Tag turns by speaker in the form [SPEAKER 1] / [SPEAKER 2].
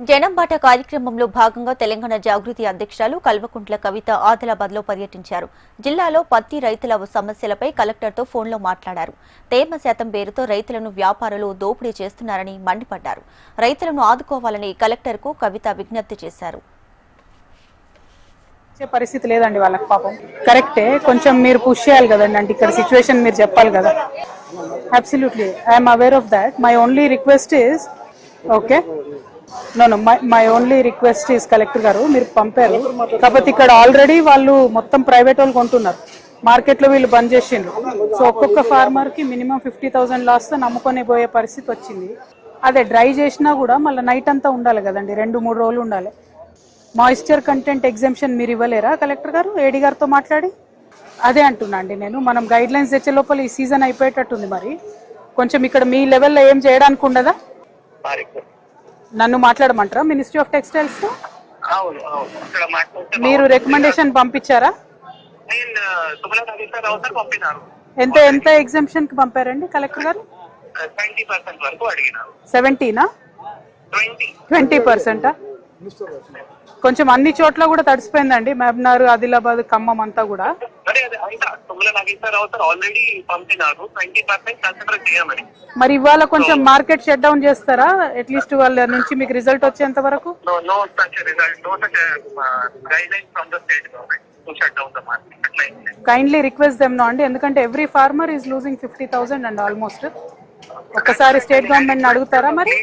[SPEAKER 1] జనంబాట కార్యక్రమంలో భాగంగా తెలంగాణ జాగృతి అధ్యక్షురాలు కల్వకుంట్ల కవిత ఆదిలాబాద్లో పర్యటించారు. జిల్లాలో పత్తి రైతుల సమస్యలపై కలెక్టర్తో ఫోన్లో మాట్లాడారు. తేమ శాతం పేరుతో రైతులను వ్యాపారులు దోపిడీ చేస్తున్నారని మండిపడ్డారు. రైతులను ఆదుకోవాలని కలెక్టర్కు కవిత విజ్ఞప్తి చేశారు.
[SPEAKER 2] పరిస్థితి లేదండి వాళ్ళకి పాపం. కరెక్టే, కొంచెం మీరు పుష్ చేయాలి కదండి. అంటే ఇక్కడ సిచ్యువేషన్ మీరు చెప్పాలి కదా. Absolutely I'm aware of that. My only request is okay no my only request is collector గారు, మీరు పంపారు కాకపోతే ఇక్కడ ఆల్రెడీ వాళ్ళు మొత్తం ప్రైవేట్ వాళ్ళు కొంటున్నారు. మార్కెట్లో వీళ్ళు బంద్ చేసిండ్రు. సో ఒక్కొక్క ఫార్మర్ కి మినిమం 50,000 లాస్ తో నమ్ముకొని పోయే పరిస్థితి వచ్చింది. అదే డ్రై చేసినా కూడా మళ్ళీ నైట్ అంతా ఉండాలి కదండి, 2-3 రోజులు ఉండాలి. మాయిశ్చర్ కంటెంట్ ఎగ్జామ్షన్ మీరు ఇవ్వలేరా కలెక్టర్ గారు ఏడీ గారితో మాట్లాడి? అదే అంటున్నా అండి నేను. మనం గైడ్ లైన్స్ తెచ్చే లోపల ఈ సీజన్ అయిపోయేటట్టుంది. మరి కొంచెం ఇక్కడ మీ లెవెల్లో ఏం చేయడానికి ఉండదా? నన్ను మాట్లాడమంటారా మినిస్ట్రీ ఆఫ్ టెక్స్టైల్స్ తో? మీరు రికమెండేషన్ పంపించారా? ఎంత ఎంత ఎగ్జామ్షన్ కి పంపారండి కలెక్టర్ గారు? 70నా 20%? కొంచెం అన్ని చోట్ల కూడా తడిసిపోయిందండి. మహబూబ్నగర్, ఆదిలాబాద్, ఖమ్మం అంతా కూడా. మరి ఇవాళ కొంచెం మార్కెట్ షట్ డౌన్ చేస్తారా అట్లీస్ట్ వాళ్ళ నుంచి మీకు రిజల్ట్ వచ్చేంత వరకు? కైండ్లీ రిక్వెస్ట్ దెమ్ నో అండి, ఎందుకంటే every farmer is losing 50,000 and almost. ఒక్కసారి స్టేట్ గవర్నమెంట్ అడుగుతారా మరి?